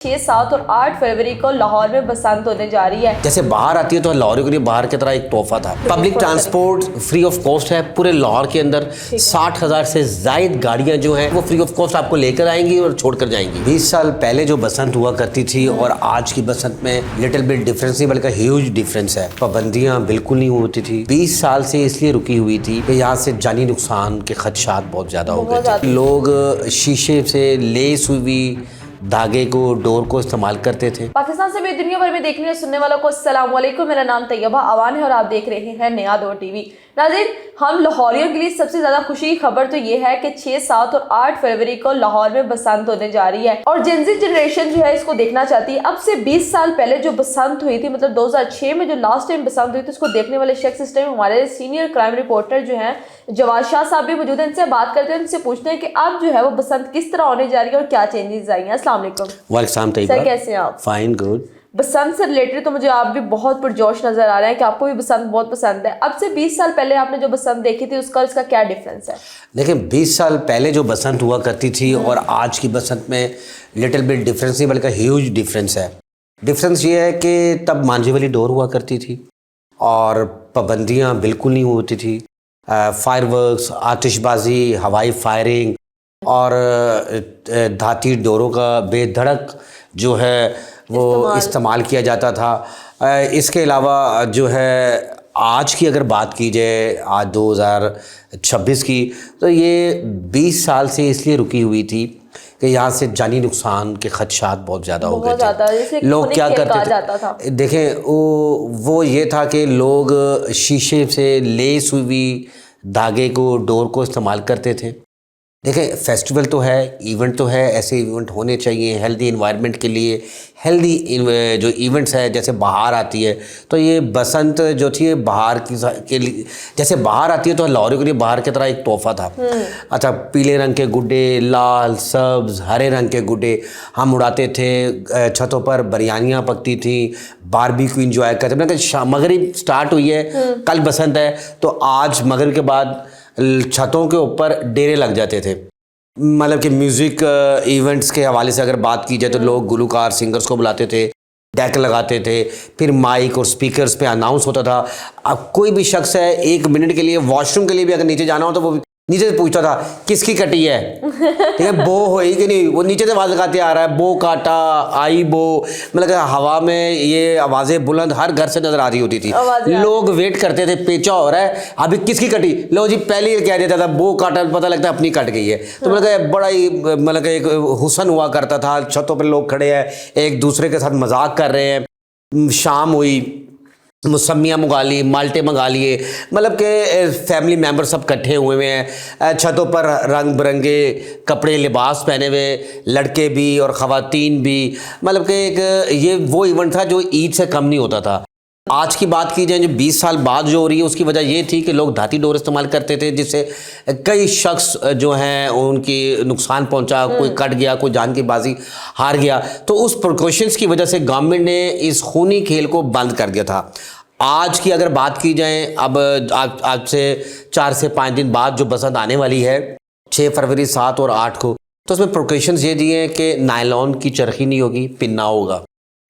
6, 7 और 8 फरवरी को लाहौर में बसंत होने जा रही है। जैसे बाहर आती है तो लाहौर के लिए बाहर की तरह एक तोहफा था। Public transport free of cost है पूरे लाहौर के अंदर। 60,000 से जायद गाड़ियां जो हैं वो फ्री ऑफ कॉस्ट आपको लेकर आएंगी और छोड़ कर जाएंगी। 20 साल पहले जो बसंत हुआ करती थी और आज की बसंत में लिटिल बिट डिफरेंस नहीं बल्कि ह्यूज डिफरेंस है। पाबंदियां बिल्कुल नहीं होती थी। 20 साल से इसलिए रुकी हुई थी कि यहाँ से जानी नुकसान के खदशात बहुत ज्यादा हो गए थे। लोग शीशे से लेस हुई धागे को डोर को इस्तेमाल करते थे। पाकिस्तान समेत दुनिया भर में देखने और सुनने वालों को अस्सलाम वालेकुम। मेरा नाम तैयबा अवान है और आप देख रहे हैं नया दौर टीवी। नाज़रीन, हम लाहौरियों के लिए सबसे ज्यादा खुशी की खबर तो ये है कि 6, 7 और 8 फरवरी को लाहौर में बसंत होने जा रही है और जेनजी जनरेशन जो है इसको देखना चाहती है। अब से 20 साल पहले जो बसंत हुई थी, मतलब 2006 में जो लास्ट टाइम बसंत हुई थी, उसको देखने वाले शख्स इस टाइम हमारे सीनियर क्राइम रिपोर्टर जो है जवाद शाह साहब भी मौजूद है। इनसे बात करते हैं, इनसे पूछते हैं कि अब जो है वो बसंत किस तरह होने जा रही है और क्या चेंजेस आई हैं। अस्सलाम वालेकुम। वालेकुम तैयबा। सर कैसे हैं आप? Fine, good. बसंत से रिलेटेड तो मुझे आप भी बहुत पुरजोश नजर आ रहे हैं कि आपको भी बसंत बहुत पसंद है। अब से 20 साल पहले आपने जो बसंत देखी थी उसका इसका क्या डिफरेंस है? देखिए, 20 साल पहले जो बसंत हुआ करती थी और आज की बसंत में लिटिल बिट डिफरेंस नहीं बल्कि ह्यूज डिफरेंस है। डिफरेंस ये है कि तब मांझे वाली डोर हुआ करती थी और पाबंदियां बिल्कुल नहीं होती थी। फायरवर्क्स, आतिशबाजी, हवाई फायरिंग और धाती डोरों का बेधड़क जो है वो इस्तेमाल किया जाता था। इसके अलावा जो है आज की अगर बात की जाए, आज 2026 की, तो ये 20 साल से इसलिए रुकी हुई थी कि यहाँ से जानी नुकसान के खदशात बहुत ज़्यादा हो गए थे। लोग क्या करते थे, देखें, वो ये था कि लोग शीशे से लेस हुई धागे को डोर को इस्तेमाल करते थे। देखें, फेस्टिवल तो है, इवेंट तो है, ऐसे इवेंट होने चाहिए हेल्दी इन्वायरमेंट के लिए। हेल्दी जो इवेंट्स है, जैसे बाहर आती है तो ये बसंत जो थी बाहर के लिए, जैसे बाहर आती है तो लाहौर के लिए बाहर की तरह एक तोहफा था। अच्छा, पीले रंग के गुड्डे, लाल, सब्ज, हरे रंग के गुड्डे हम उड़ाते थे। छतों पर बिरयानियाँ पकती थी, बारबेक्यू इंजॉय करते थे। मगरिब स्टार्ट हुई है, कल बसंत है, तो आज मगरिब के बाद छतों के ऊपर डेरे लग जाते थे। मतलब कि म्यूज़िक इवेंट्स के हवाले से अगर बात की जाए तो लोग गुलकार सिंगर्स को बुलाते थे, डेक लगाते थे, फिर माइक और स्पीकर्स पे अनाउंस होता था। अब कोई भी शख्स है 1 मिनट के लिए वॉशरूम के लिए भी अगर नीचे जाना हो तो वो नीचे से पूछता था किसकी कटी है, ठीक है, बो होई कि नहीं। वो नीचे से आवाज़ लगाते आ रहा है, बो काटा, आई बो, मतलब हवा में ये आवाज़ें बुलंद हर घर से नजर आ रही होती थी। लोग वेट करते थे, पेचा हो रहा है, अभी किसकी कटी, लो जी पहले ही कह देता था बो काटा, पता लगता है अपनी कट गई है। तो मतलब बड़ा ही मतलब एक हुसन हुआ करता था। छतों पर लोग खड़े हैं, एक दूसरे के साथ मजाक कर रहे हैं। शाम हुई, मौसमियाँ मंगा ली, माल्टे मंगा लिए, मतलब कि फैमिली मेम्बर सब इकट्ठे हुए हैं। छतों पर रंग बिरंगे कपड़े लिबास पहने हुए लड़के भी और ख़वातीन भी, मतलब कि एक ये वो इवेंट था जो ईद से कम नहीं होता था। आज की बात की जाए जो 20 साल बाद जो हो रही है, उसकी वजह ये थी कि लोग धाती डोर इस्तेमाल करते थे, जिससे कई शख्स जो हैं उनकी नुकसान पहुंचा। कोई कट गया, कोई जान की बाजी हार गया। तो उस प्रिकॉशंस की वजह से गवर्नमेंट ने इस खूनी खेल को बंद कर दिया था। आज की अगर बात की जाए, अब आज से 4 से 5 दिन बाद जो बसंत आने वाली है, 6 फरवरी, 7 और 8 को, तो उसमें प्रिकॉशंस ये दिए हैं कि नायलॉन की चरखी नहीं होगी, पिन्ना होगा,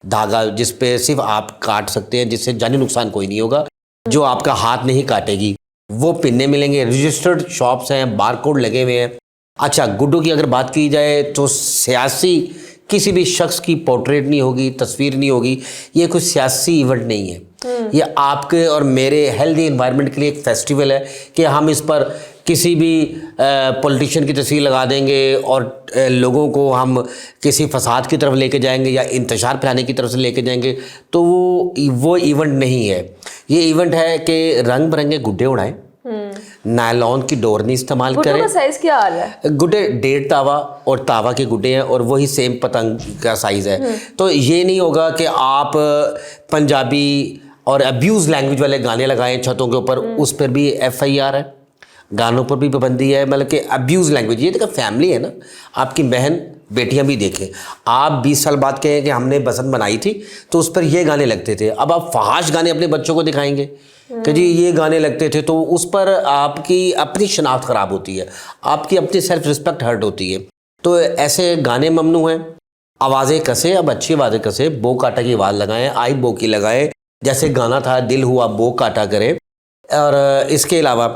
धागा जिस पे सिर्फ आप काट सकते हैं, जिससे जानी नुकसान कोई नहीं होगा, जो आपका हाथ नहीं काटेगी, वो पिन्ने मिलेंगे। रजिस्टर्ड शॉप्स हैं, बारकोड लगे हुए हैं। अच्छा, गुड्डों की अगर बात की जाए तो सियासी किसी भी शख्स की पोर्ट्रेट नहीं होगी, तस्वीर नहीं होगी। ये कोई सियासी इवेंट नहीं है, ये आपके और मेरे हेल्दी एनवायरनमेंट के लिए एक फेस्टिवल है कि हम इस पर किसी भी पॉलिटिशियन की तस्वीर लगा देंगे और लोगों को हम किसी फसाद की तरफ लेके जाएंगे या इंतशार फैलाने की तरफ से लेके जाएंगे, तो वो इवेंट नहीं है। ये इवेंट है कि रंग बिरंगे गुड्डे उड़ाएं, नायलॉन की डोर नहीं इस्तेमाल करें। साइज क्या आ रहा है? गुड्डे 1.5 तावा और तावा के गुड्डे हैं और वही सेम पतंग का साइज है। तो ये नहीं होगा कि आप पंजाबी और अब्यूज लैंग्वेज वाले गाने लगाएं छतों के ऊपर, उस पर भी FIR है, गानों पर भी पाबंदी है। मतलब कि अब्यूज लैंग्वेज, ये देखो फैमिली है ना, आपकी बहन बेटियां भी देखें। आप 20 साल बाद कहें कि हमने बसंत बनाई थी तो उस पर ये गाने लगते थे, अब आप फहाश गाने अपने बच्चों को दिखाएंगे कि जी ये गाने लगते थे, तो उस पर आपकी अपनी शनाख्त ख़राब होती है, आपकी अपनी सेल्फ रिस्पेक्ट हर्ट होती है। तो ऐसे गाने ममनू हैं आवाज़ें कसे, अब अच्छी आवाज़ें कसे, बो काटा की आवाज़ लगाएं, आई बो की लगाएं, जैसे गाना था दिल हुआ बो काटा करे। और इसके अलावा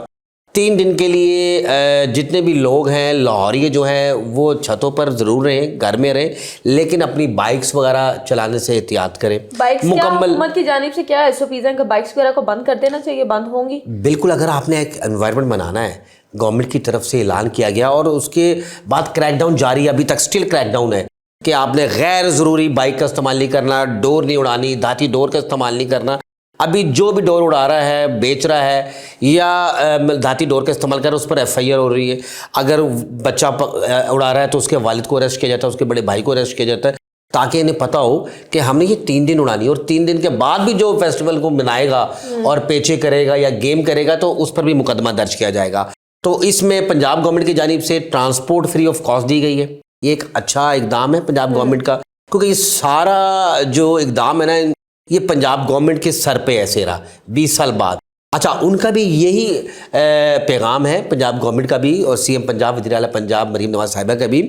3 दिन के लिए जितने भी लोग हैं लाहौरिये जो हैं वो छतों पर ज़रूर रहें, घर में रहें, लेकिन अपनी बाइक्स वगैरह चलाने से एहतियात करें। बाइक्स क्या हुकूमत की जानिब से क्या एसओपीज़ हैं कि बाइक्स वगैरह को बंद कर देना चाहिए, बंद होंगी? बिल्कुल, अगर आपने एक एनवायरनमेंट बनाना है, गवर्नमेंट की तरफ से ऐलान किया गया और उसके बाद क्रैकडाउन जारी है, अभी तक स्टिल क्रैकडाउन है कि आपने गैर ज़रूरी बाइक का इस्तेमाल नहीं करना, डोर नहीं उड़ानी, धाती डोर का इस्तेमाल नहीं करना। अभी जो भी डोर उड़ा रहा है, बेच रहा है या धाती डोर का इस्तेमाल कर रहा है, उस पर एफआईआर हो रही है। अगर बच्चा उड़ा रहा है तो उसके वालिद को अरेस्ट किया जाता है, उसके बड़े भाई को अरेस्ट किया जाता है, ताकि इन्हें पता हो कि हमने ये 3 दिन उड़ानी है और 3 दिन के बाद भी जो फेस्टिवल को मनाएगा और पेचे करेगा या गेम करेगा तो उस पर भी मुकदमा दर्ज किया जाएगा। तो इसमें पंजाब गवर्नमेंट की जानिब से ट्रांसपोर्ट फ्री ऑफ कॉस्ट दी गई है। ये एक अच्छा इकदाम है पंजाब गवर्नमेंट का, क्योंकि ये सारा जो इकदाम है ना, ये पंजाब गवर्नमेंट के सर पे है सेरा 20 साल बाद। अच्छा, उनका भी यही पैगाम है, पंजाब गवर्नमेंट का भी और सीएम पंजाब वज़ीर आला पंजाब मरीम नवाज साहिबा का भी,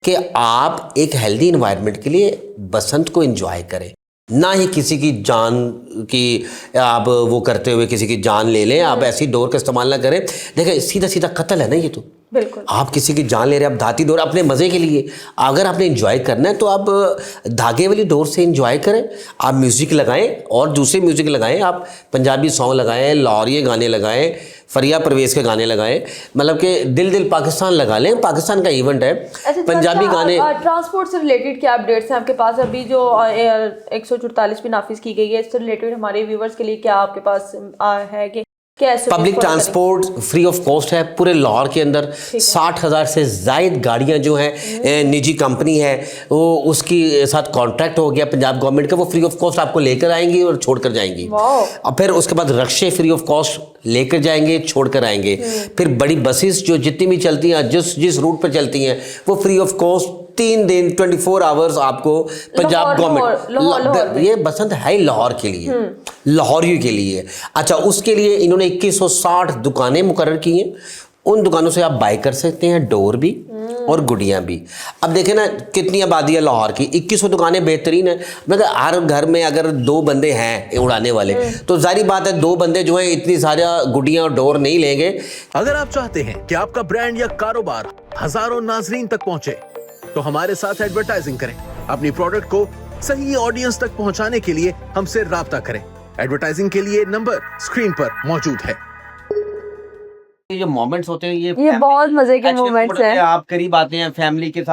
कि आप एक हेल्दी इन्वायरमेंट के लिए बसंत को एंजॉय करें, ना ही किसी की जान की आप वो करते हुए किसी की जान ले लें। आप ऐसी डोर का इस्तेमाल ना करें। देखिए, सीधा सीधा कत्ल है ना ये तो। बिल्कुल, आप किसी की जान ले रहे हैं, आप धाती डोर अपने मज़े के लिए। अगर आपने एंजॉय करना है तो आप धागे वाली डोर से एंजॉय करें। आप म्यूज़िक लगाएं और दूसरे म्यूज़िक लगाएं, आप पंजाबी सॉन्ग लगाएं, लाहौरिये गाने लगाएं, फरिया परवेज़ के गाने लगाएं, मतलब कि दिल दिल पाकिस्तान लगा लें। पाकिस्तान का इवेंट है। पंजाबी गाने। ट्रांसपोर्ट से रिलेटेड क्या अपडेट्स हैं आपके पास? अभी जो 144 भी नाफिज की गई है, इससे रिलेटेड हमारे व्यूवर्स के लिए क्या आपके पास है कि public transport free of cost है पूरे लाहौर के अंदर। 60,000 से ज़ायद गाड़ियां जो हैं निजी कंपनी है वो उसकी साथ कॉन्ट्रैक्ट हो गया पंजाब गवर्नमेंट का, वो फ्री ऑफ कॉस्ट आपको लेकर आएंगी और छोड़ कर जाएंगी। और फिर उसके बाद रक्शे फ्री ऑफ कॉस्ट लेकर जाएंगे, छोड़ कर आएंगे। फिर बड़ी बसेस जो जितनी भी चलती हैं, जिस रूट पर चलती हैं, वो फ्री ऑफ कॉस्ट 3 दिन 24 आवर्स आपको पंजाब गवर्नमेंट। ये बसंत है लाहौर के लिए, लाहौरियों के लिए। अच्छा, उसके लिए इन्होंने 2160 दुकानें मुकर्रर की हैं। उन दुकानों से आप बाय कर सकते हैं डोर भी और गुड़ियाँ भी। अब देखें ना कितनी आबादी है लाहौर की, 2100 दुकानें बेहतरीन है। मगर हर घर में अगर 2 बंदे हैं उड़ाने वाले तो जारी बात है 2 बंदे जो हैं इतनी सारी गुड़ियाँ और डोर नहीं लेंगे। अगर आप चाहते हैं कि आपका ब्रांड या कारोबार हजारों नाजरीन तक पहुंचे तो हमारे साथ एडवर्टाइजिंग करें। अपनी प्रोडक्ट को सही ऑडियंस तक पहुंचाने के लिए हमसे राब्ता करें। एडवर्टाइजिंग के लिए नंबर स्क्रीन पर मौजूद है। ये मोमेंट्स होते हैं ये बहुत मजे के मोमेंट्स हैं। आप करीब आते हैं फैमिली के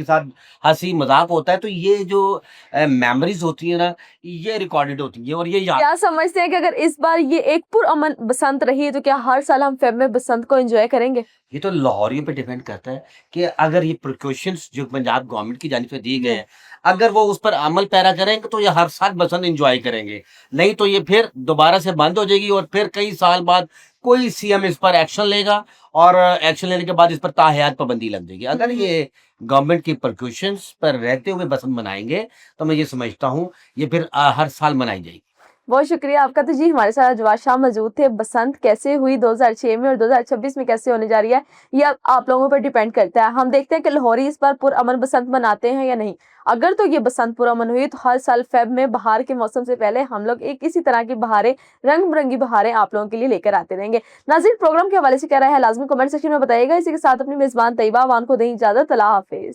साथ हंसी मजाक होता है, तो ये जो मेमोरीज होती है ना, ये रिकॉर्डेड होती है। और ये क्या समझते हैं कि अगर इस बार ये एक पुरअमन बसंत रही है तो क्या हर साल हम फेब में बसंत को एंजॉय करेंगे? ये तो लाहौरियों पे डिपेंड करता है कि अगर ये प्रिकॉशंस जो पंजाब गवर्नमेंट की जानिब से दिए गए हैं, अगर वो उस पर अमल पैरा करेंगे तो ये हर साल बसंत एंजॉय करेंगे। नहीं तो ये फिर दोबारा से बंद हो जाएगी और फिर कई साल बाद कोई सीएम इस पर एक्शन लेगा और एक्शन लेने के बाद इस पर ताहयात पाबंदी लग जाएगी। अगर ये गवर्नमेंट की प्रिकॉशंस पर रहते हुए बसंत मनाएंगे तो मैं ये समझता हूँ ये फिर हर साल मनाई जाएगी। बहुत शुक्रिया आपका। तो जी हमारे साथ जवाद शाह मौजूद थे। बसंत कैसे हुई 2006 में और 2026 में कैसे होने जा रही है, ये आप लोगों पर डिपेंड करता है। हम देखते हैं कि लाहौरी इस बार पुरअमन बसंत मनाते हैं या नहीं। अगर तो ये बसंत पुरअमन हुई तो हर साल फेब में बहार के मौसम से पहले हम लोग एक इसी तरह की बहारें, रंग बिरंगी बहारें आप लोगों के लिए लेकर आते रहेंगे। नाज़रीन, प्रोग्राम के हवाले से क्या रहा है लाजमी कमेंट सेक्शन में बताइएगा। इसी के साथ अपनी मेजबान तैयबा अवान को दें इजाजत। अल्लाह हाफिज।